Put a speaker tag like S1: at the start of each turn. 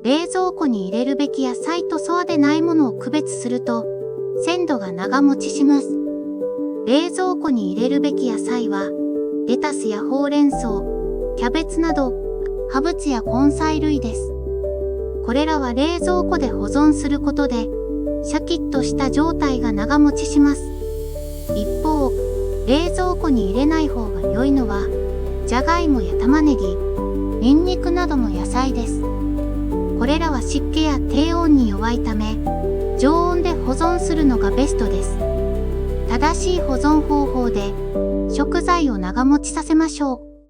S1: 冷蔵庫に入れるべき野菜とそうでないものを区別すると、鮮度が長持ちします。冷蔵庫に入れるべき野菜は、レタスやほうれん草、キャベツなど、葉物や根菜類です。これらは冷蔵庫で保存することで、シャキッとした状態が長持ちします。一方、冷蔵庫に入れない方が良いのは、じゃがいもや玉ねぎ、ニンニクなどの野菜です。これらは湿気や低温に弱いため、常温で保存するのがベストです。正しい保存方法で食材を長持ちさせましょう。